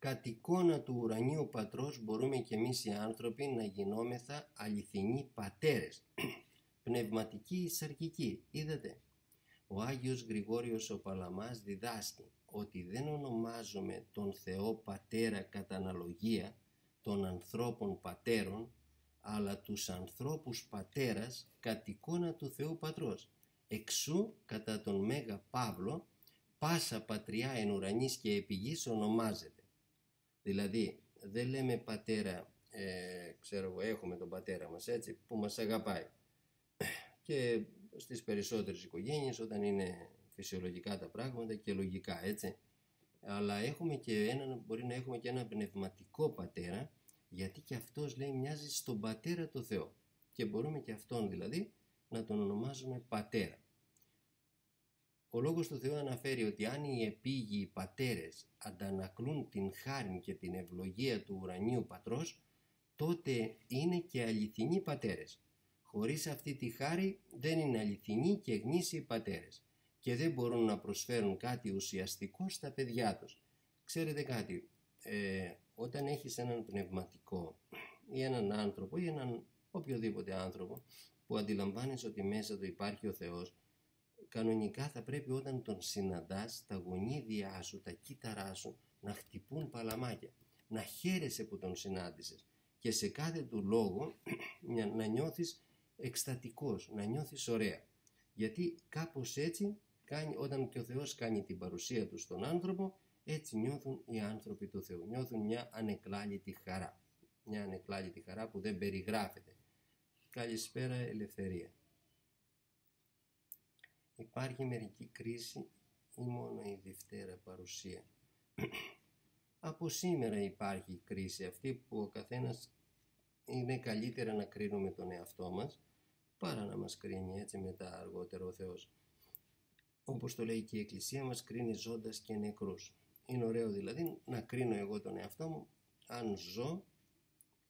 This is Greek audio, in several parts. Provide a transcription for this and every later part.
Κατ' εικόνα του ουρανίου πατρός μπορούμε και εμείς οι άνθρωποι να γινόμεθα αληθινοί πατέρες, πνευματικοί ή σαρκικοί. Είδατε, ο Άγιος Γρηγόριος ο Παλαμάς διδάσκει ότι δεν ονομάζουμε τον Θεό Πατέρα κατά αναλογία των ανθρώπων πατέρων, αλλά τους ανθρώπους πατέρας κατ' εικόνα του Θεού Πατρός. Εξού κατά τον Μέγα Παύλο πάσα πατριά εν ουρανής και επί γης ονομάζεται. Δηλαδή δεν λέμε πατέρα, ξέρω εγώ, έχουμε τον πατέρα μας έτσι που μας αγαπάει, και στις περισσότερες οικογένειες όταν είναι φυσιολογικά τα πράγματα και λογικά έτσι, αλλά έχουμε και μπορεί να έχουμε και ένα πνευματικό πατέρα, γιατί και αυτός λέει μοιάζει στον πατέρα το Θεό και μπορούμε και αυτόν δηλαδή να τον ονομάζουμε πατέρα. Ο Λόγος του Θεού αναφέρει ότι αν οι επίγειοι πατέρες αντανακλούν την χάριν και την ευλογία του ουρανίου πατρός, τότε είναι και αληθινοί πατέρες. Χωρίς αυτή τη χάρη δεν είναι αληθινοί και γνήσιοι πατέρες και δεν μπορούν να προσφέρουν κάτι ουσιαστικό στα παιδιά τους. Ξέρετε κάτι, όταν έχεις έναν πνευματικό ή έναν άνθρωπο ή έναν οποιοδήποτε άνθρωπο που αντιλαμβάνεσαι ότι μέσα του υπάρχει ο Θεός, κανονικά θα πρέπει όταν τον συναντάς τα γονίδια σου, τα κύτταρά σου να χτυπούν παλαμάκια, να χαίρεσαι που τον συνάντησες και σε κάθε του λόγο να νιώθεις εκστατικός, να νιώθεις ωραία. Γιατί κάπως έτσι όταν και ο Θεός κάνει την παρουσία του στον άνθρωπο, έτσι νιώθουν οι άνθρωποι του Θεού. Νιώθουν μια ανεκλάλητη χαρά. Μια ανεκλάλητη χαρά που δεν περιγράφεται. Καλησπέρα Ελευθερία. Υπάρχει μερική κρίση ή μόνο η Δευτέρα παρουσία? Από σήμερα υπάρχει η κρίση αυτή που ο καθένας είναι καλύτερα να κρίνουμε τον εαυτό μας παρά να μας κρίνει έτσι μετά αργότερα ο Θεός. Όπως το λέει και η Εκκλησία μας, κρίνει ζώντας και νεκρούς. Είναι ωραίο δηλαδή να κρίνω εγώ τον εαυτό μου αν ζω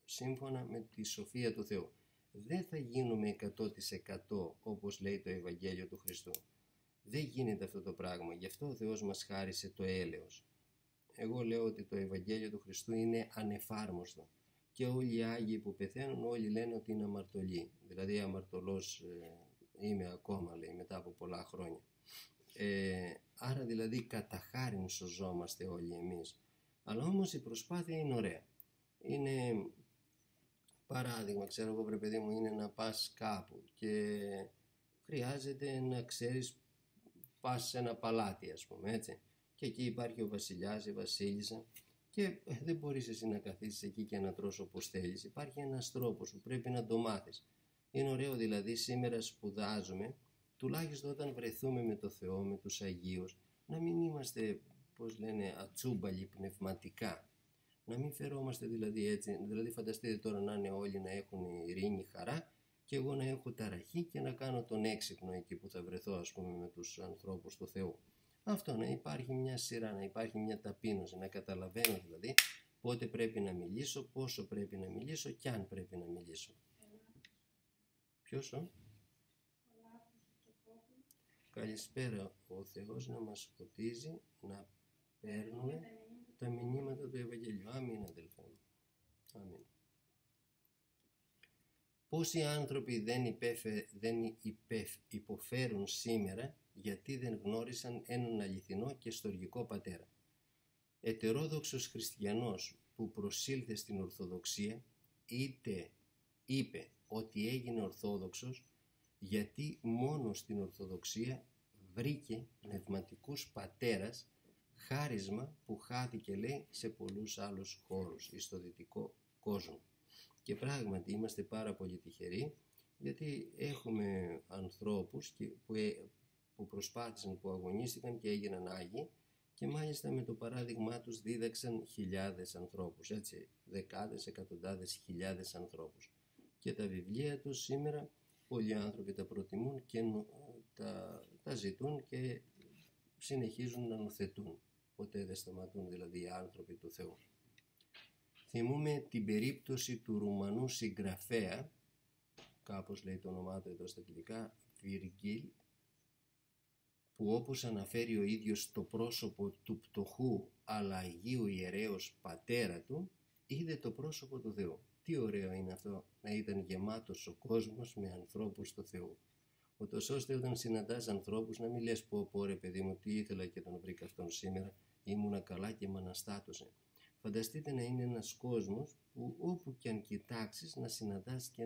σύμφωνα με τη σοφία του Θεού. Δεν θα γίνουμε 100% όπως λέει το Ευαγγέλιο του Χριστού. Δεν γίνεται αυτό το πράγμα. Γι' αυτό ο Θεός μας χάρισε το έλεος. Εγώ λέω ότι το Ευαγγέλιο του Χριστού είναι ανεφάρμοστο. Και όλοι οι Άγιοι που πεθαίνουν όλοι λένε ότι είναι αμαρτωλοί. Δηλαδή αμαρτωλός είμαι ακόμα, λέει, μετά από πολλά χρόνια. Άρα δηλαδή κατά χάριν σωζόμαστε όλοι εμείς. Αλλά όμως η προσπάθεια είναι ωραία. Είναι παράδειγμα, ξέρω εγώ, παιδί μου, είναι να πας κάπου και χρειάζεται να ξέρεις, πας σε ένα παλάτι ας πούμε, έτσι, και εκεί υπάρχει ο βασιλιάς, η βασίλισσα και δεν μπορείς εσύ να καθίσεις εκεί και να τρως όπως θέλεις. Υπάρχει ένας τρόπος που πρέπει να το μάθεις. Είναι ωραίο δηλαδή σήμερα σπουδάζουμε, τουλάχιστον όταν βρεθούμε με το Θεό, με τους Αγίους, να μην είμαστε, πώς λένε, ατσούμπαλοι πνευματικά. Να μην φερόμαστε δηλαδή έτσι, δηλαδή φανταστείτε τώρα να είναι όλοι να έχουν ειρήνη, χαρά και εγώ να έχω ταραχή και να κάνω τον έξυπνο εκεί που θα βρεθώ ας πούμε με τους ανθρώπους του Θεού. Αυτό, να υπάρχει μια σειρά, να υπάρχει μια ταπείνωση, να καταλαβαίνω δηλαδή πότε πρέπει να μιλήσω, πόσο πρέπει να μιλήσω και αν πρέπει να μιλήσω. Ποιος Καλησπέρα, ο Θεός να μας φωτίζει, να παίρνουμε τα μηνύματα του Ευαγγελίου. Αμήν, αδελφέ μου. Αμήν. Πόσοι άνθρωποι δεν υποφέρουν σήμερα γιατί δεν γνώρισαν έναν αληθινό και στοργικό πατέρα. Ετερόδοξος χριστιανός που προσήλθε στην Ορθοδοξία είτε είπε ότι έγινε Ορθόδοξος γιατί μόνο στην Ορθοδοξία βρήκε πνευματικούς πατέρας, χάρισμα που χάθηκε λέει σε πολλούς άλλους χώρους ή στο δυτικό κόσμο. Και πράγματι είμαστε πάρα πολύ τυχεροί γιατί έχουμε ανθρώπους που προσπάθησαν, που αγωνίστηκαν και έγιναν Άγιοι και μάλιστα με το παράδειγμά τους δίδαξαν χιλιάδες ανθρώπους, έτσι, δεκάδες, εκατοντάδες, χιλιάδες ανθρώπους. Και τα βιβλία τους σήμερα πολλοί άνθρωποι τα προτιμούν και τα ζητούν και συνεχίζουν να νοθετούν. Ποτέ δεν σταματούν δηλαδή οι άνθρωποι του Θεού. Θυμούμε την περίπτωση του Ρουμανού συγγραφέα, κάπως λέει το όνομά του εδώ στα αγγλικά, Βίργιλ που όπως αναφέρει ο ίδιος στο πρόσωπο του πτωχού αλλά Αγίου Ιερέως πατέρα του, είδε το πρόσωπο του Θεού. Τι ωραίο είναι αυτό, να ήταν γεμάτος ο κόσμος με ανθρώπους του Θεού. Ούτως ώστε όταν συναντάς ανθρώπους να μην λες πω ρε παιδί μου, τι ήθελα και τον βρήκα αυτόν σήμερα, ήμουνα καλά και με αναστάτωσε. Φανταστείτε να είναι ένας κόσμος που όπου και αν κοιτάξεις να συναντάς και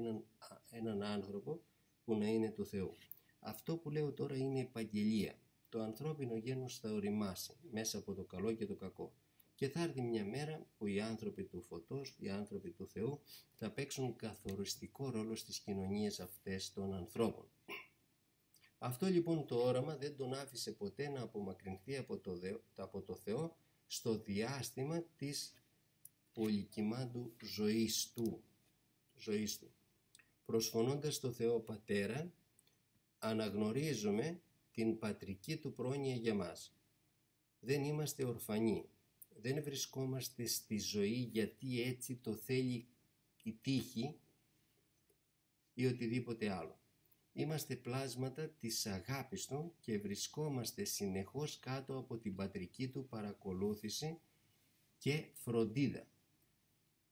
έναν άνθρωπο που να είναι του Θεού. Αυτό που λέω τώρα είναι επαγγελία. Το ανθρώπινο γένος θα οριμάσει μέσα από το καλό και το κακό. Και θα έρθει μια μέρα που οι άνθρωποι του φωτός, οι άνθρωποι του Θεού θα παίξουν καθοριστικό ρόλο στις κοινωνίες αυτές των ανθρώπων. Αυτό λοιπόν το όραμα δεν τον άφησε ποτέ να απομακρυνθεί από το Θεό στο διάστημα της πολυκυμάντου ζωής του. Προσφωνώντας το Θεό Πατέρα, αναγνωρίζουμε την πατρική του πρόνοια για μας. Δεν είμαστε ορφανοί. Δεν βρισκόμαστε στη ζωή γιατί έτσι το θέλει η τύχη ή οτιδήποτε άλλο. Είμαστε πλάσματα της αγάπης του και βρισκόμαστε συνεχώς κάτω από την πατρική του παρακολούθηση και φροντίδα.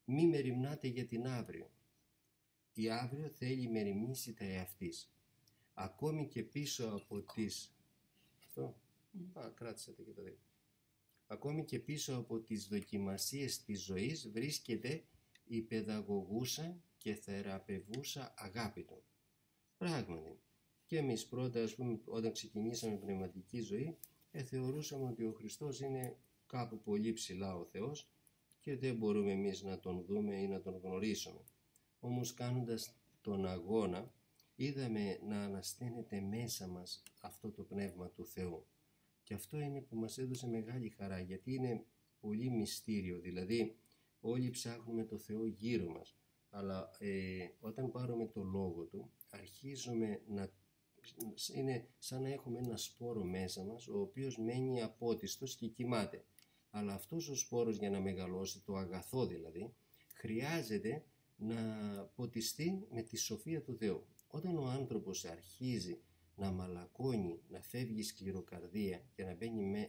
Μη μεριμνάτε για την αύριο. Η αύριο θέλει μεριμνήσει τα εαυτής. Ακόμη και πίσω από τις... κράτησατε και το δείτε. Ακόμη και πίσω από τις δοκιμασίες της ζωής βρίσκεται η παιδαγωγούσα και θεραπευούσα αγάπη του. Πράγματι, και εμείς πρώτα, όταν ξεκινήσαμε πνευματική ζωή, θεωρούσαμε ότι ο Χριστός είναι κάπου πολύ ψηλά ο Θεός και δεν μπορούμε εμείς να τον δούμε ή να τον γνωρίσουμε. Όμως κάνοντας τον αγώνα, είδαμε να ανασταίνεται μέσα μας αυτό το πνεύμα του Θεού. Και αυτό είναι που μας έδωσε μεγάλη χαρά, γιατί είναι πολύ μυστήριο. Δηλαδή, όλοι ψάχνουμε το Θεό γύρω μας, αλλά όταν πάρουμε το Λόγο Του, αρχίζουμε να... είναι σαν να έχουμε ένα σπόρο μέσα μας, ο οποίος μένει απότιστος και κοιμάται. Αλλά αυτός ο σπόρος για να μεγαλώσει, το αγαθό δηλαδή, χρειάζεται να ποτιστεί με τη σοφία του Θεού. Όταν ο άνθρωπος αρχίζει να μαλακώνει, να φεύγει σκληροκαρδία και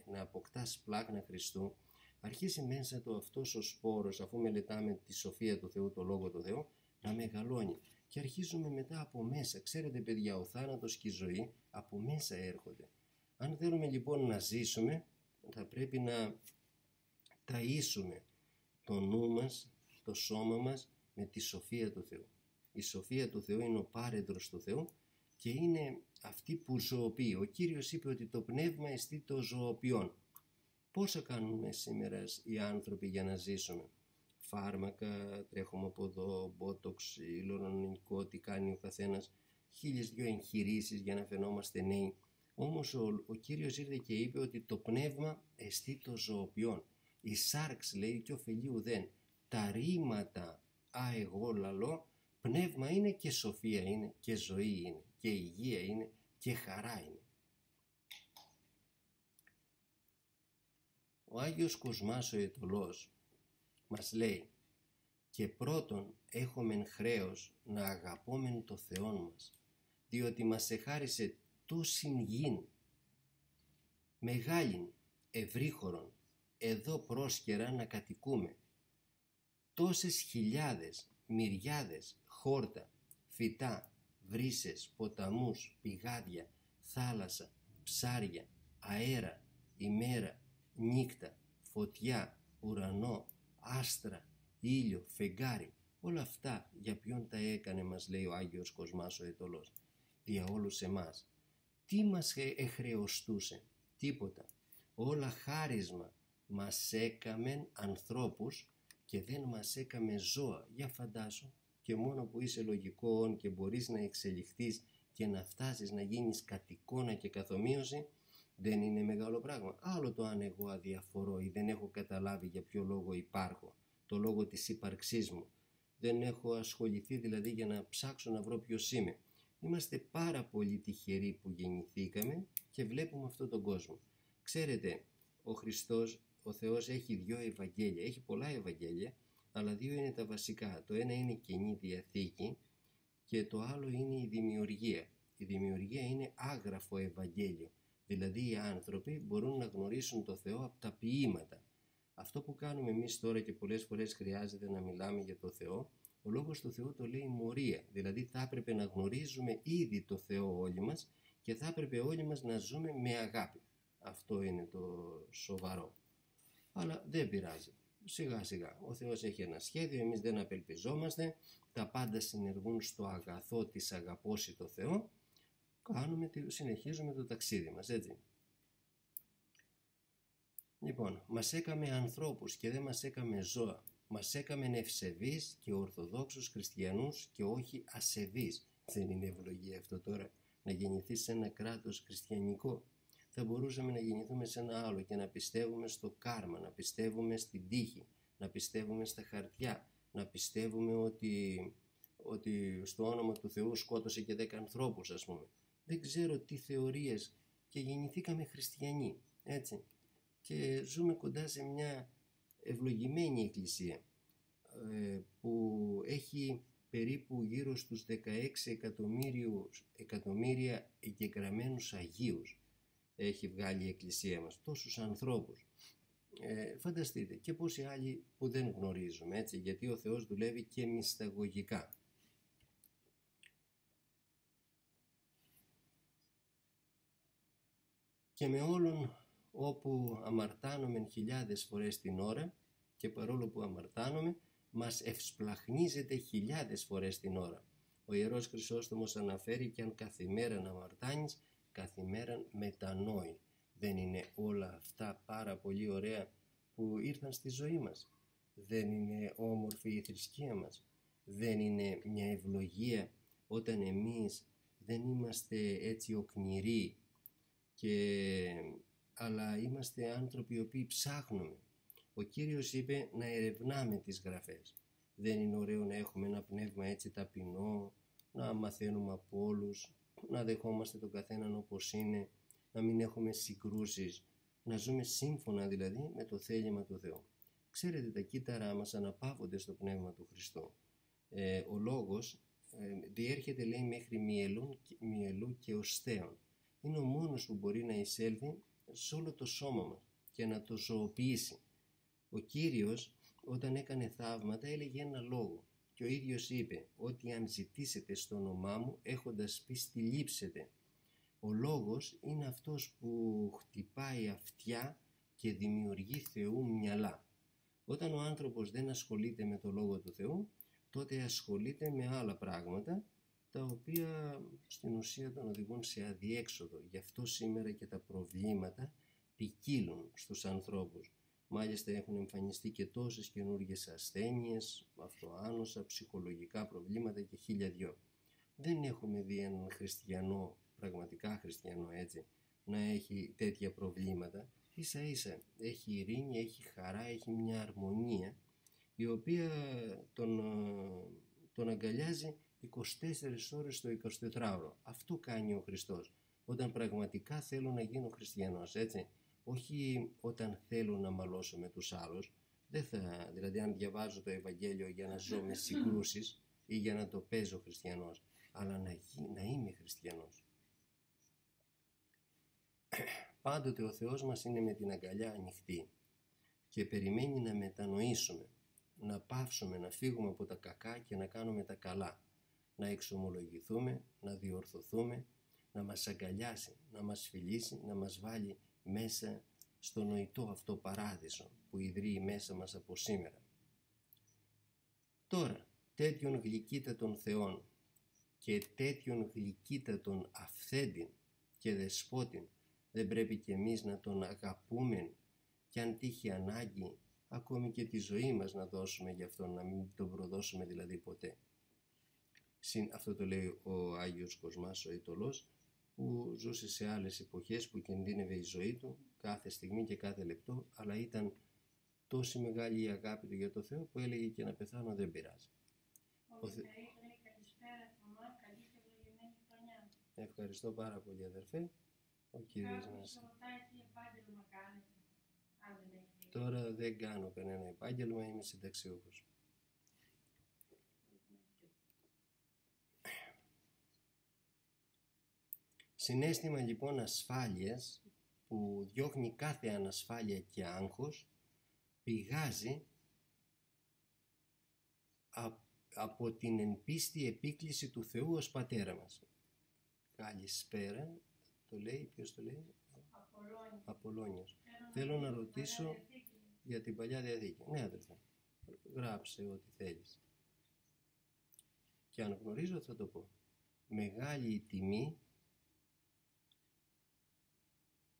να αποκτά σπλάγνα Χριστού, αρχίζει μέσα του αυτός ο σπόρος, αφού μελετάμε τη σοφία του Θεού, το Λόγο του Θεού, να μεγαλώνει. Και αρχίζουμε μετά από μέσα. Ξέρετε παιδιά, ο θάνατος και η ζωή από μέσα έρχονται. Αν θέλουμε λοιπόν να ζήσουμε, θα πρέπει να ταΐσουμε το νου μας, το σώμα μας με τη σοφία του Θεού. Η σοφία του Θεού είναι ο πάρεδρος του Θεού και είναι αυτή που ζωοποιεί. Ο Κύριος είπε ότι το πνεύμα εστί το ζωοποιόν. Πόσα κάνουμε σήμερα οι άνθρωποι για να ζήσουμε? Φάρμακα, τρέχουμε από εδώ, μπότοξ, ηλεκτρονικό, τι κάνει ο καθένας, 1002 εγχειρήσεις για να φαινόμαστε νέοι. Όμως ο Κύριος ήρθε και είπε ότι το πνεύμα εστί το ζωοποιόν. Η σάρξ λέει και ωφελεί ουδέν. Τα ρήματα εγώ λαλώ, πνεύμα είναι και σοφία είναι και ζωή είναι και υγεία είναι και χαρά είναι. Ο Άγιος Κοσμάς ο Αιτωλός μας λέει «Και πρώτον έχομεν χρέος να αγαπόμεν το Θεόν μας, διότι μας εχάρισε τόσην γην, μεγάλην, ευρύχωρον, εδώ πρόσκαιρα να κατοικούμε, τόσες χιλιάδες, μυριάδες, χόρτα, φυτά, βρύσες, ποταμούς, πηγάδια, θάλασσα, ψάρια, αέρα, ημέρα, νύχτα, φωτιά, ουρανό, άστρα, ήλιο, φεγγάρι, όλα αυτά για ποιον τα έκανε, μας λέει ο Άγιος Κοσμάς ο Αιτωλός, δια όλους εμάς. Τι μας εχρεωστούσε? Τίποτα. Όλα χάρισμα μας έκαμεν ανθρώπους και δεν μας έκαμε ζώα. Για φαντάσου, και μόνο που είσαι λογικό και μπορείς να εξελιχθείς και να φτάσεις να γίνεις κατ' εικόνα και καθομοίωση, δεν είναι μεγάλο πράγμα. Άλλο το αν εγώ αδιαφορώ ή δεν έχω καταλάβει για ποιο λόγο υπάρχω, το λόγο της ύπαρξής μου. Δεν έχω ασχοληθεί δηλαδή για να ψάξω να βρω ποιος είμαι. Είμαστε πάρα πολύ τυχεροί που γεννηθήκαμε και βλέπουμε αυτόν τον κόσμο. Ξέρετε, ο Χριστός, ο Θεός έχει δύο Ευαγγέλια, έχει πολλά Ευαγγέλια, αλλά δύο είναι τα βασικά. Το ένα είναι η Καινή Διαθήκη και το άλλο είναι η Δημιουργία. Η Δημιουργία είναι άγραφο Ευαγγέλιο. Δηλαδή οι άνθρωποι μπορούν να γνωρίσουν το Θεό από τα ποίηματα. Αυτό που κάνουμε εμείς τώρα και πολλές φορές χρειάζεται να μιλάμε για το Θεό, ο Λόγος του Θεού το λέει μορία. Δηλαδή θα έπρεπε να γνωρίζουμε ήδη το Θεό όλοι μας και θα έπρεπε όλοι μας να ζούμε με αγάπη. Αυτό είναι το σοβαρό. Αλλά δεν πειράζει. Σιγά σιγά. Ο Θεός έχει ένα σχέδιο, εμείς δεν απελπιζόμαστε, τα πάντα συνεργούν στο αγαθό της αγαπώσει το Θεό, συνεχίζουμε το ταξίδι μας, έτσι. Λοιπόν, μας έκαμε ανθρώπους και δεν μας έκαμε ζώα. Μας έκαμε ευσεβείς και ορθοδόξους χριστιανούς και όχι ασεβείς. Δεν είναι ευλογία αυτό τώρα, να γεννηθείς σε ένα κράτος χριστιανικό. Θα μπορούσαμε να γεννηθούμε σε ένα άλλο και να πιστεύουμε στο κάρμα, να πιστεύουμε στην τύχη, να πιστεύουμε στα χαρτιά, να πιστεύουμε ότι στο όνομα του Θεού σκότωσε και 10 ανθρώπους, ας πούμε. Δεν ξέρω τι θεωρίες, και γεννηθήκαμε χριστιανοί, έτσι. Και ζούμε κοντά σε μια ευλογημένη εκκλησία που έχει περίπου γύρω στους 16 εκατομμύρια εγγεγραμμένους Αγίους. Έχει βγάλει η εκκλησία μας, τόσους ανθρώπους. Φανταστείτε, και πόσοι άλλοι που δεν γνωρίζουμε, έτσι, γιατί ο Θεός δουλεύει και μυσταγωγικά. Και με όλον όπου αμαρτάνομεν χιλιάδες φορές την ώρα, και παρόλο που αμαρτάνομαι, μας ευσπλαχνίζεται χιλιάδες φορές την ώρα. Ο Ιερός Χρυσόστομος αναφέρει και αν καθημέραν αμαρτάνεις, καθημέραν μετανόη. Δεν είναι όλα αυτά πάρα πολύ ωραία που ήρθαν στη ζωή μας? Δεν είναι όμορφη η θρησκεία μας? Δεν είναι μια ευλογία όταν εμείς δεν είμαστε έτσι οκνηροί, αλλά είμαστε άνθρωποι οι οποίοι ψάχνουμε? Ο Κύριος είπε να ερευνάμε τις γραφές. Δεν είναι ωραίο να έχουμε ένα πνεύμα έτσι ταπεινό, να μαθαίνουμε από όλους, να δεχόμαστε τον καθέναν όπως είναι, να μην έχουμε συγκρούσεις, να ζούμε σύμφωνα δηλαδή με το θέλημα του Θεού. Ξέρετε, τα κύτταρά μας αναπαύονται στο πνεύμα του Χριστού. Ο λόγος διέρχεται, λέει, μέχρι μυελού και οστέων. Είναι ο μόνος που μπορεί να εισέλθει σε όλο το σώμα μας και να το ζωοποιήσει. Ο Κύριος όταν έκανε θαύματα έλεγε ένα λόγο και ο ίδιος είπε ότι αν ζητήσετε στο όνομά μου έχοντας πίστη λείψετε. Ο λόγος είναι αυτός που χτυπάει αυτιά και δημιουργεί Θεού μυαλά. Όταν ο άνθρωπος δεν ασχολείται με το Λόγο του Θεού, τότε ασχολείται με άλλα πράγματα, τα οποία στην ουσία τον οδηγούν σε αδιέξοδο. Γι' αυτό σήμερα και τα προβλήματα ποικίλουν στους ανθρώπους. Μάλιστα έχουν εμφανιστεί και τόσες καινούργιες ασθένειες, αυτοάνοσα, ψυχολογικά προβλήματα και χίλια δυο. Δεν έχουμε δει έναν χριστιανό, πραγματικά χριστιανό έτσι, να έχει τέτοια προβλήματα. Ίσα ίσα έχει ειρήνη, έχει χαρά, έχει μια αρμονία η οποία τον αγκαλιάζει 24 ώρες το 24ωρο. Αυτό κάνει ο Χριστός. Όταν πραγματικά θέλω να γίνω χριστιανός, έτσι. Όχι όταν θέλω να μαλώσω με τους άλλους. Δηλαδή αν διαβάζω το Ευαγγέλιο για να ζω με συγκρούσεις ή για να το παίζω χριστιανός, αλλά να είμαι χριστιανός. Πάντοτε ο Θεός μας είναι με την αγκαλιά ανοιχτή και περιμένει να μετανοήσουμε, να πάυσουμε, να φύγουμε από τα κακά και να κάνουμε τα καλά, να εξομολογηθούμε, να διορθωθούμε, να μας αγκαλιάσει, να μας φιλήσει, να μας βάλει μέσα στο νοητό αυτό παράδεισο που ιδρύει μέσα μας από σήμερα. Τώρα, τέτοιον γλυκύτατον Θεόν και τέτοιον γλυκύτατον αυθέντην και δεσπότην δεν πρέπει και εμείς να τον αγαπούμε και αν τύχει ανάγκη ακόμη και τη ζωή μας να δώσουμε γι' αυτόν, να μην τον προδώσουμε δηλαδή ποτέ. Αυτό το λέει ο Άγιος Κοσμάς ο Ιτωλός, που ζούσε σε άλλες εποχές που κινδύνευε η ζωή του κάθε στιγμή και κάθε λεπτό, αλλά ήταν τόση μεγάλη η αγάπη του για το Θεό που έλεγε και να πεθάνω δεν πειράζει. Ευχαριστώ πάρα πολύ αδερφέ. Ο Κύριος μας. Τώρα δεν κάνω κανένα επάγγελμα, είμαι συνταξιούχος. Συναίσθημα λοιπόν ασφάλειας που διώχνει κάθε ανασφάλεια και άγχος πηγάζει από την εν πίστη επίκληση του Θεού ως Πατέρα μας. Καλησπέρα, το λέει, ποιος το λέει? Απολώνιος. Θέλω να ρωτήσω για την Παλιά Διαθήκη. Ναι, αδελφέ, γράψε ό,τι θέλεις. Και αν γνωρίζω θα το πω. Μεγάλη η τιμή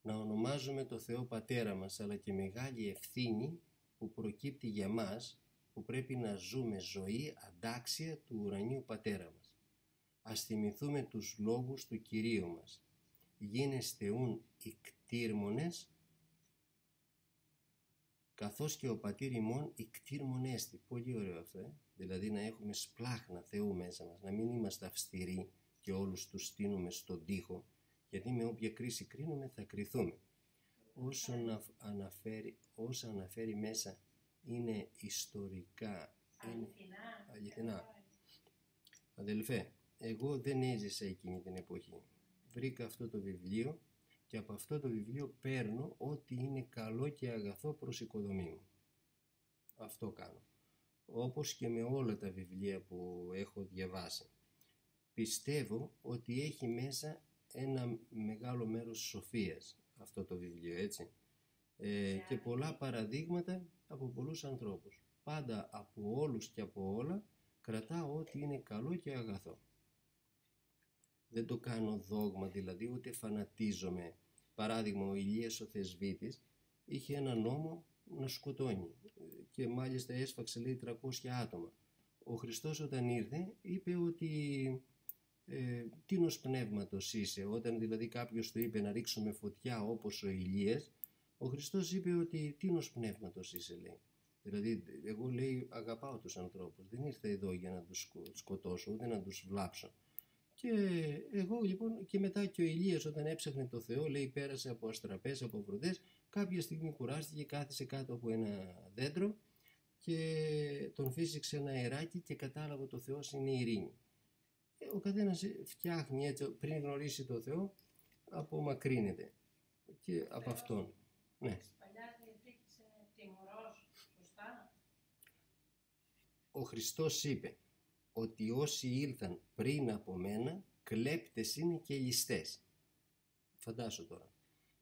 να ονομάζουμε το Θεό Πατέρα μας, αλλά και μεγάλη ευθύνη που προκύπτει για μας, που πρέπει να ζούμε ζωή αντάξια του ουρανίου Πατέρα μας. Ας θυμηθούμε τους λόγους του Κυρίου μας. Γίνεστε ούν οι κτήρμονες, καθώς και ο Πατήρ ημών οι κτήρμονέστη. Πολύ ωραίο αυτό, Δηλαδή να έχουμε σπλάχνα Θεού μέσα μας, να μην είμαστε αυστηροί και όλους τους στείνουμε στον τοίχο, γιατί με όποια κρίση κρίνουμε θα κριθούμε. Όσα αναφέρει μέσα είναι ιστορικά, είναι αληθινά. Αδελφέ, εγώ δεν έζησα εκείνη την εποχή. Βρήκα αυτό το βιβλίο και από αυτό το βιβλίο παίρνω ό,τι είναι καλό και αγαθό προς οικοδομή μου. Αυτό κάνω. Όπως και με όλα τα βιβλία που έχω διαβάσει. Πιστεύω ότι έχει μέσα ένα μεγάλο μέρος σοφίας αυτό το βιβλίο, έτσι. Και πολλά παραδείγματα από πολλούς ανθρώπους. Πάντα από όλους και από όλα κρατάω ό,τι είναι καλό και αγαθό. Δεν το κάνω δόγμα δηλαδή, ούτε φανατίζομαι. Παράδειγμα, ο Ηλίας ο Θεσβήτης είχε ένα νόμο να σκοτώνει και μάλιστα έσφαξε, λέει, 300 άτομα. Ο Χριστός όταν ήρθε είπε ότι τίνος πνεύματος είσαι. Όταν δηλαδή κάποιος του είπε να ρίξουμε φωτιά όπως ο Ηλίας, ο Χριστός είπε ότι τίνος πνεύματος είσαι, λέει. Δηλαδή εγώ, λέει, αγαπάω τους ανθρώπους, δεν ήρθα εδώ για να τους σκοτώσω ούτε να τους βλάψω. Και εγώ λοιπόν, και μετά και ο Ηλίας όταν έψαχνε το Θεό, λέει, πέρασε από αστραπές, από βροντές, κάποια στιγμή κουράστηκε, κάθισε κάτω από ένα δέντρο και τον φύσηξε ένα αεράκι και κατάλαβε ότι ο Θεός είναι η ειρήνη. Ο καθένας φτιάχνει έτσι, πριν γνωρίσει το Θεό, απομακρύνεται και από Αυτόν. Ναι. Ο Χριστός είπε ότι όσοι ήλθαν πριν από μένα κλέπτες είναι και ληστές. Φαντάσου τώρα.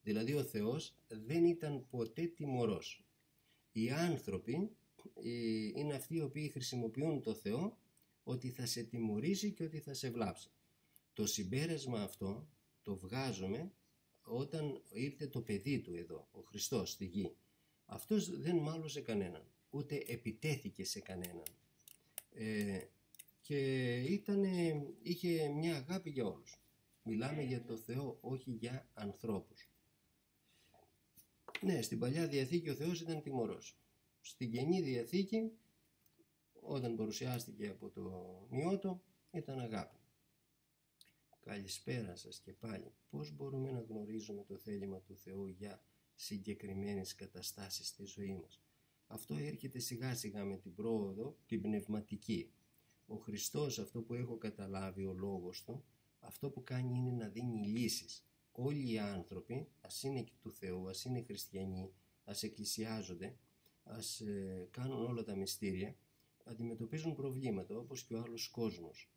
Δηλαδή ο Θεός δεν ήταν ποτέ τιμωρός. Οι άνθρωποι είναι αυτοί οι οποίοι χρησιμοποιούν το Θεό ότι θα σε τιμωρήσει και ότι θα σε βλάψει. Το συμπέρασμα αυτό το βγάζουμε όταν ήρθε το παιδί του εδώ, ο Χριστός στη γη. Αυτός δεν μάλωσε κανέναν, ούτε επιτέθηκε σε κανέναν. Και είχε μια αγάπη για όλους. Μιλάμε για το Θεό, όχι για ανθρώπους. Ναι, στην Παλιά Διαθήκη ο Θεός ήταν τιμωρός. Στην Καινή Διαθήκη, όταν παρουσιάστηκε από το Νιώτο, ήταν αγάπη. Καλησπέρα σας και πάλι. Πώς μπορούμε να γνωρίζουμε το θέλημα του Θεού για συγκεκριμένες καταστάσεις στη ζωή μας? Αυτό έρχεται σιγά σιγά με την πρόοδο, την πνευματική. Ο Χριστός, αυτό που έχω καταλάβει, ο λόγος του, αυτό που κάνει είναι να δίνει λύσεις. Όλοι οι άνθρωποι, ας είναι του Θεού, ας είναι χριστιανοί, ας εκκλησιάζονται, ας κάνουν όλα τα μυστήρια, αντιμετωπίζουν προβλήματα όπως και ο άλλος κόσμος.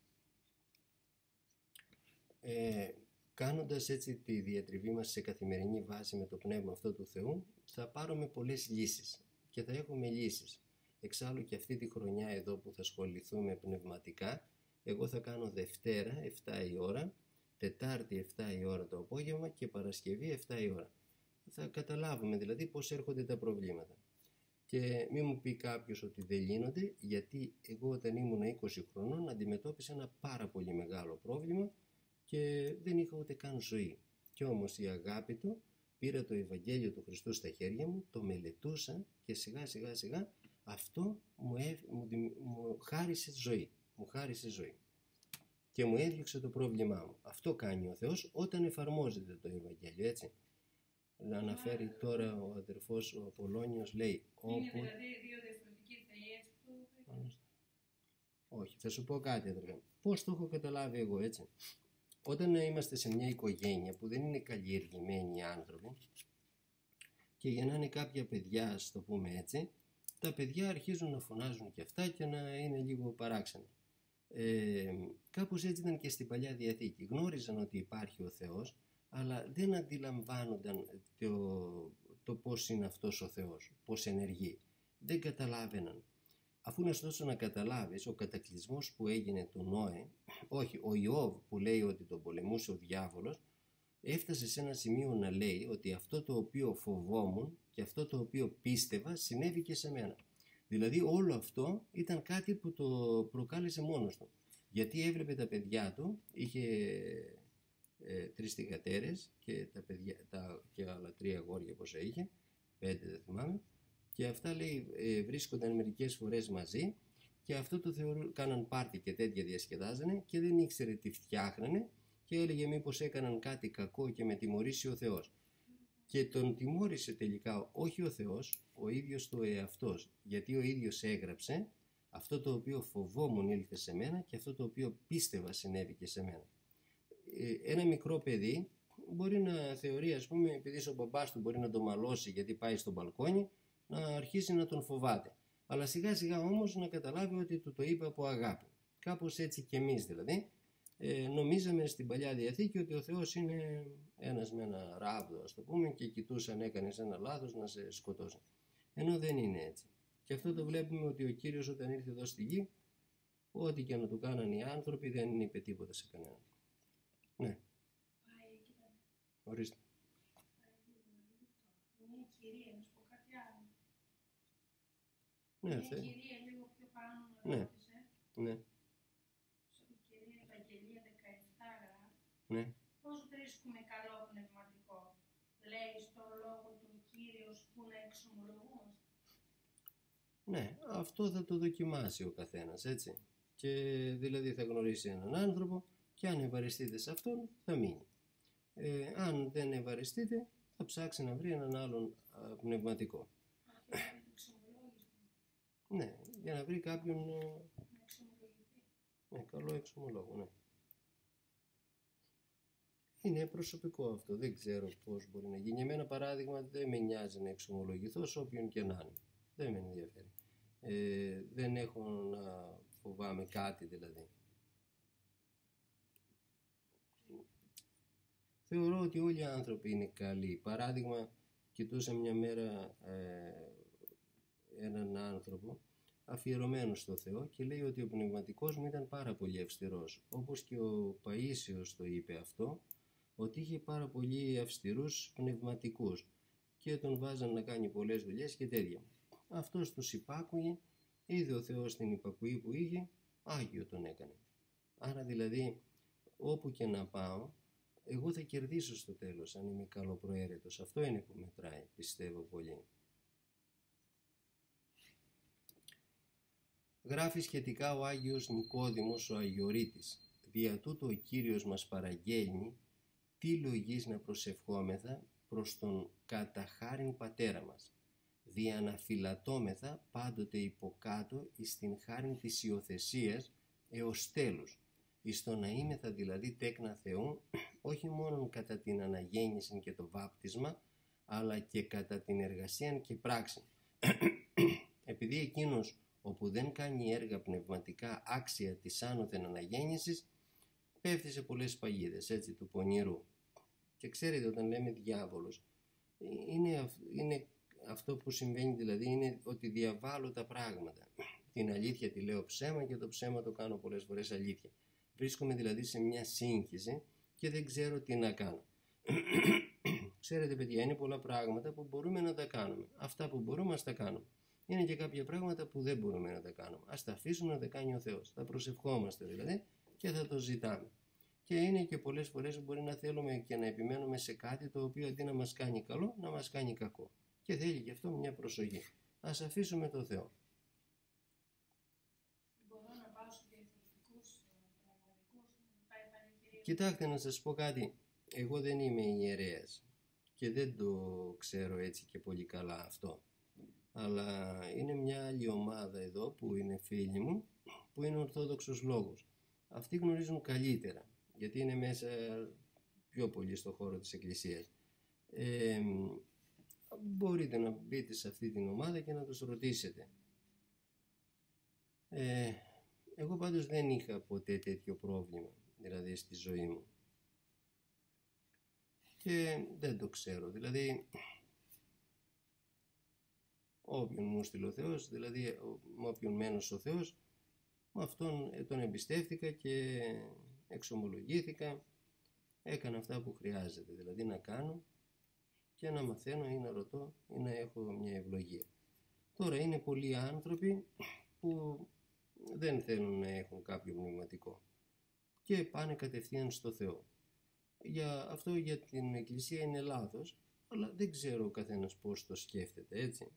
Κάνοντας έτσι τη διατριβή μας σε καθημερινή βάση με το πνεύμα αυτό του Θεού, θα πάρουμε πολλές λύσεις και θα έχουμε λύσεις. Εξάλλου και αυτή τη χρονιά εδώ που θα ασχοληθούμε πνευματικά, εγώ θα κάνω Δευτέρα 7 η ώρα, Τετάρτη 7 η ώρα το απόγευμα και Παρασκευή 7 η ώρα. Θα καταλάβουμε δηλαδή πώς έρχονται τα προβλήματα. Και μην μου πει κάποιος ότι δεν λύνονται, γιατί εγώ όταν ήμουν 20 χρονών αντιμετώπισα ένα πάρα πολύ μεγάλο πρόβλημα και δεν είχα ούτε καν ζωή. Κι όμως η αγάπη του, πήρα το Ευαγγέλιο του Χριστού στα χέρια μου, το μελετούσα και σιγά σιγά αυτό μου χάρισε ζωή. Μου χάρισε ζωή. Και μου έδιωξε το πρόβλημά μου. Αυτό κάνει ο Θεός όταν εφαρμόζεται το Ευαγγέλιο, έτσι. Να αναφέρει τώρα ο αδερφός ο Απολώνιος, λέει Είναι δηλαδή δύο διαφορετικοί θεοί, έτσι που... Όχι, θα σου πω κάτι, αδερφέ. Πώς το έχω καταλάβει εγώ, έτσι. όταν είμαστε σε μια οικογένεια που δεν είναι καλλιεργημένοι άνθρωποι και γεννάνε κάποια παιδιά, ας το πούμε έτσι, τα παιδιά αρχίζουν να φωνάζουν και αυτά και να είναι λίγο παράξενα. Κάπως έτσι ήταν και στην Παλιά Διαθήκη. Γνώριζαν ότι υπάρχει ο Θεός, αλλά δεν αντιλαμβάνονταν το πώς είναι αυτός ο Θεός, πώς ενεργεί. Δεν καταλάβαιναν. Αφού είναι ωστόσο να καταλάβεις, ο κατακλυσμός που έγινε του Νόε, όχι, ο Ιώβ που λέει ότι τον πολεμούσε ο διάβολος, έφτασε σε ένα σημείο να λέει ότι αυτό το οποίο φοβόμουν και αυτό το οποίο πίστευα συνέβη και σε μένα. Δηλαδή όλο αυτό ήταν κάτι που το προκάλεσε μόνος του. Γιατί έβλεπε τα παιδιά του, είχε 3 θυγατέρες και, και άλλα 3 αγόρια πόσα είχε, 5 δεν θυμάμαι, και αυτά λέει βρίσκονταν μερικές φορές μαζί και αυτό το κάναν πάρτι και τέτοια διασκεδάζανε και δεν ήξερε τι φτιάχνανε και έλεγε μήπως έκαναν κάτι κακό και με τιμωρήσει ο Θεός. Και τον τιμώρησε τελικά όχι ο Θεός, ο ίδιος το εαυτός, γιατί ο ίδιος έγραψε αυτό το οποίο φοβόμουν ήλθε σε μένα και αυτό το οποίο πίστευα συνέβη και σε μένα. Ένα μικρό παιδί μπορεί να θεωρεί, ας πούμε, επειδή ο μπαμπάς του μπορεί να το μαλώσει γιατί πάει στο μπαλκόνι, να αρχίσει να τον φοβάται. Αλλά σιγά σιγά όμως να καταλάβει ότι του το είπε από αγάπη. Κάπως έτσι και εμείς δηλαδή. Νομίζαμε στην Παλιά Διαθήκη ότι ο Θεός είναι ένας με ένα ράβδο, ας το πούμε, και κοιτούσε αν έκανες ένα λάθος να σε σκοτώσει. Ενώ δεν είναι έτσι. Και αυτό το βλέπουμε ότι ο Κύριος όταν ήρθε εδώ στη γη, ό,τι και να του κάνανε οι άνθρωποι δεν είπε τίποτα σε κανέναν. Ναι. Ορίστε. Μια κυρία, να σου πω κάτι άλλο. Ναι, Μια κυρία λίγο πιο πάνω να ναι. ρώτησε. Ναι. Στην κυρία Ευαγγελία 17 γράφει. Ναι. Πώς βρίσκουμε καλό πνευματικό. Λέει στο λόγο του Κύριος που να εξομολογούμαστε. Ναι, αυτό θα το δοκιμάσει ο καθένας, έτσι. Και δηλαδή θα γνωρίσει έναν άνθρωπο και αν ευαριστείτε σε αυτόν θα μείνει. Αν δεν ευαριστείτε θα ψάξει να βρει έναν άλλον πνευματικό. Ναι, για να βρει κάποιον καλό εξομολόγο, ναι. Είναι προσωπικό αυτό, δεν ξέρω πώς μπορεί να γίνει. Εμένα παράδειγμα δεν με νοιάζει να εξομολογηθώ σε όποιον και να είναι. Δεν με ενδιαφέρει. Δεν έχω να φοβάμαι κάτι δηλαδή. Θεωρώ ότι όλοι οι άνθρωποι είναι καλοί. Παράδειγμα, κοιτούσα μια μέρα έναν άνθρωπο αφιερωμένο στο Θεό και λέει ότι ο πνευματικός μου ήταν πάρα πολύ αυστηρός. Όπως και ο Παΐσιος το είπε αυτό, ότι είχε πάρα πολύ αυστηρούς πνευματικούς και τον βάζαν να κάνει πολλές δουλειές και τέτοια. Αυτός τους υπάκουγε, είδε ο Θεός την υπακουή που είχε, Άγιο τον έκανε. Άρα δηλαδή όπου και να πάω, εγώ θα κερδίσω στο τέλος αν είμαι καλοπροαίρετος. Αυτό είναι που μετράει, πιστεύω πολύ. Γράφει σχετικά ο Άγιος Νικόδημος ο Αγιορείτης. Δια τούτο ο Κύριος μας παραγγέλνει τι λογής να προσευχόμεθα προς τον κατά χάριν πατέρα μας. Δια να φυλατώμεθα πάντοτε υποκάτω εις την χάριν της υιοθεσίας έως τέλους. Εις το να είμεθα δηλαδή τέκνα Θεού, όχι μόνο κατά την αναγέννηση και το βάπτισμα, αλλά και κατά την εργασία και πράξη. Επειδή εκείνος όπου δεν κάνει έργα πνευματικά άξια της άνωθεν αναγέννησης, πέφτει σε πολλές παγίδες, έτσι, του πονηρού. Και ξέρετε, όταν λέμε διάβολος, είναι αυτό που συμβαίνει, δηλαδή είναι ότι διαβάλλω τα πράγματα. Την αλήθεια τη λέω ψέμα και το ψέμα το κάνω πολλές φορές αλήθεια. Βρίσκομαι δηλαδή σε μια σύγχυση και δεν ξέρω τι να κάνω. Ξέρετε παιδιά, είναι πολλά πράγματα που μπορούμε να τα κάνουμε. Αυτά που μπορούμε ας τα κάνουμε. Είναι και κάποια πράγματα που δεν μπορούμε να τα κάνουμε. Ας τα αφήσουμε να τα κάνει ο Θεός. Θα προσευχόμαστε δηλαδή και θα το ζητάμε. Και είναι και πολλές φορές που μπορεί να θέλουμε και να επιμένουμε σε κάτι το οποίο αντί να μας κάνει καλό, να μας κάνει κακό. Και θέλει και αυτό μια προσοχή. Ας αφήσουμε το Θεό. Μπορώ να πάω σε διαφορετικούς πραγματικούς, να πάει πανηγυρία. Κοιτάξτε να σας πω κάτι. Εγώ δεν είμαι ιερέας και δεν το ξέρω έτσι και πολύ καλά αυτό. Αλλά είναι μια άλλη ομάδα εδώ που είναι φίλοι μου, που είναι Ορθόδοξος Λόγος. Αυτοί γνωρίζουν καλύτερα. γιατί είναι μέσα πιο πολύ στο χώρο της Εκκλησίας. Μπορείτε να μπείτε σε αυτή την ομάδα και να τους ρωτήσετε. Εγώ πάντως δεν είχα ποτέ τέτοιο πρόβλημα, δηλαδή στη ζωή μου. Και δεν το ξέρω, δηλαδή όποιον μου στείλει ο Θεός, δηλαδή με όποιον μένω ο Θεός, με αυτόν τον εμπιστεύτηκα και εξομολογήθηκα, έκανα αυτά που χρειάζεται, δηλαδή να κάνω και να μαθαίνω ή να ρωτώ ή να έχω μια ευλογία. Τώρα είναι πολλοί άνθρωποι που δεν θέλουν να έχουν κάποιο πνευματικό και πάνε κατευθείαν στο Θεό. Αυτό για την Εκκλησία είναι λάθος, αλλά δεν ξέρω ο καθένας πώς το σκέφτεται, έτσι,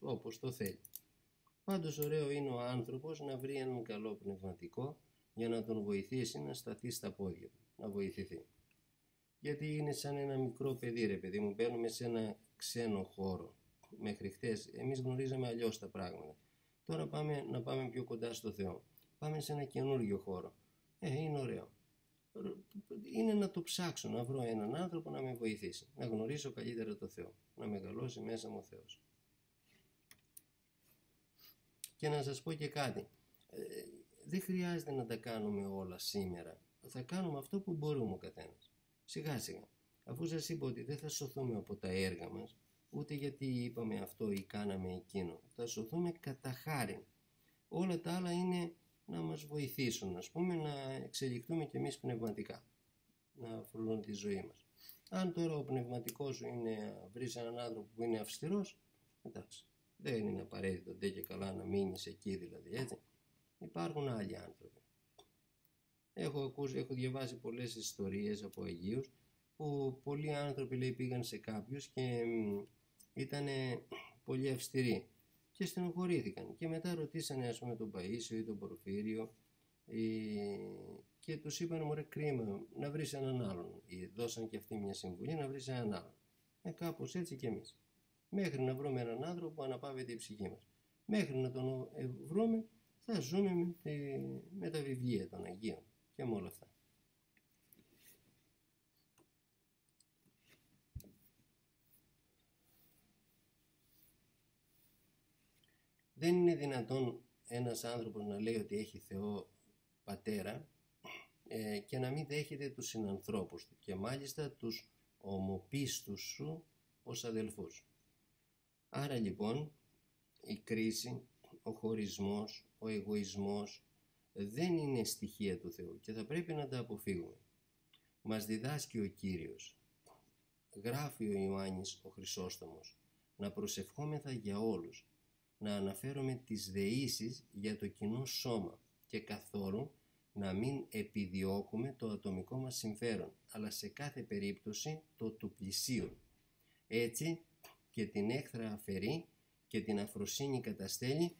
όπως το θέλει. Πάντως ωραίο είναι ο άνθρωπος να βρει έναν καλό πνευματικό για να τον βοηθήσει να σταθεί στα πόδια του, να βοηθηθεί. Γιατί είναι σαν ένα μικρό παιδί, ρε παιδί μου, μπαίνουμε σε ένα ξένο χώρο. Μέχρι χτες εμείς γνωρίζαμε αλλιώς τα πράγματα. Τώρα να πάμε πιο κοντά στο Θεό. Πάμε σε ένα καινούργιο χώρο. Είναι ωραίο. Είναι να το ψάξω, να βρω έναν άνθρωπο να με βοηθήσει, να γνωρίσω καλύτερα το Θεό, να μεγαλώσει μέσα μου ο Θεός. Και να σας πω και κάτι, δεν χρειάζεται να τα κάνουμε όλα σήμερα, θα κάνουμε αυτό που μπορούμε ο καθένας, σιγά σιγά. Αφού σας είπα ότι δεν θα σωθούμε από τα έργα μας, ούτε γιατί είπαμε αυτό ή κάναμε εκείνο, θα σωθούμε κατά χάριν. Όλα τα άλλα είναι να μας βοηθήσουν, ας πούμε, να εξελιχθούμε κι εμείς πνευματικά, να φρουρούν τη ζωή μας. Αν τώρα ο πνευματικός σου είναι, βρεις έναν άνθρωπο που είναι αυστηρός, εντάξει, δεν είναι απαραίτητο ντε και καλά να μείνεις εκεί δηλαδή, έτσι. Υπάρχουν άλλοι άνθρωποι. Έχω διαβάσει πολλές ιστορίες από Αγίους, που πολλοί άνθρωποι, λέει, πήγαν σε κάποιους και ήταν πολύ αυστηροί και στενοχωρήθηκαν και μετά ρωτήσανε, ας πούμε, τον Παΐσιο ή τον Πορφύριο και τους είπαν, μωρέ, κρίμα να βρεις έναν άλλον, δώσαν και αυτοί μια συμβουλή να βρεις έναν άλλον. Κάπως έτσι και εμείς, μέχρι να βρούμε έναν άνθρωπο που αναπαύεται η ψυχή μας, μέχρι να τον βρούμε θα ζούμε με τα βιβλία των Αγίων και με όλα αυτά. Δεν είναι δυνατόν ένας άνθρωπος να λέει ότι έχει Θεό Πατέρα και να μην δέχεται τους συνανθρώπους του και μάλιστα τους ομοπίστους σου ως αδελφούς. Άρα λοιπόν η κρίση, ο χωρισμός, ο εγωισμός δεν είναι στοιχεία του Θεού και θα πρέπει να τα αποφύγουμε. Μας διδάσκει ο Κύριος, γράφει ο Ιωάννης ο Χρυσόστομος, να προσευχόμεθα για όλους, να αναφέρουμε τις δεήσεις για το κοινό σώμα και καθόλου να μην επιδιώκουμε το ατομικό μας συμφέρον, αλλά σε κάθε περίπτωση το του πλησίον. Έτσι και την έχθρα αφαιρεί και την αφροσύνη καταστέλει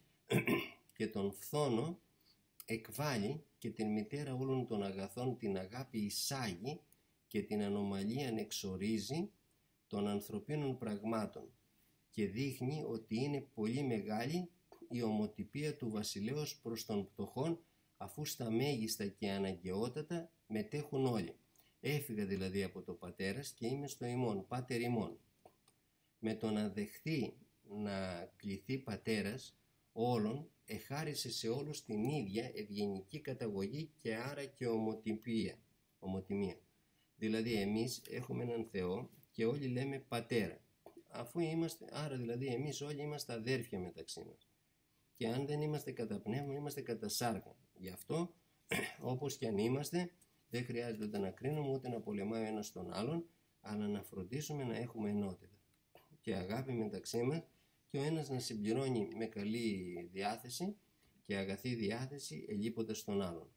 και τον φθόνο εκβάλλει και την μητέρα όλων των αγαθών την αγάπη εισάγει και την ανομαλία εξορίζει των ανθρωπίνων πραγμάτων και δείχνει ότι είναι πολύ μεγάλη η ομοτυπία του βασιλέως προς των πτωχών, αφού στα μέγιστα και αναγκαιότατα μετέχουν όλοι. Έφυγα δηλαδή από το πατέρας και είμαι στο ημών, πάτερ ημών. Με το να δεχθεί να κληθεί πατέρας όλων, εχάρισε σε όλους την ίδια ευγενική καταγωγή και άρα και ομοτιμία. Δηλαδή εμείς έχουμε έναν Θεό και όλοι λέμε πατέρα. Αφού είμαστε, άρα δηλαδή εμείς όλοι είμαστε αδέρφια μεταξύ μας. Και αν δεν είμαστε κατά πνεύμα, είμαστε κατά σάρκα. Γι' αυτό, όπως και αν είμαστε, δεν χρειάζεται ούτε να κρίνουμε, ούτε να πολεμάμε ο ένας τον άλλον, αλλά να φροντίσουμε να έχουμε ενότητα και αγάπη μεταξύ μας και ο ένας να συμπληρώνει με καλή διάθεση και αγαθή διάθεση ελείποντας τον άλλον.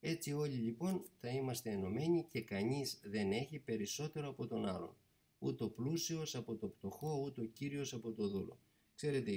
Έτσι όλοι λοιπόν θα είμαστε ενωμένοι και κανείς δεν έχει περισσότερο από τον άλλον. Ούτε ο πλούσιος από το πτωχό, ούτε ο κύριος από το δούλο. Ξέρετε,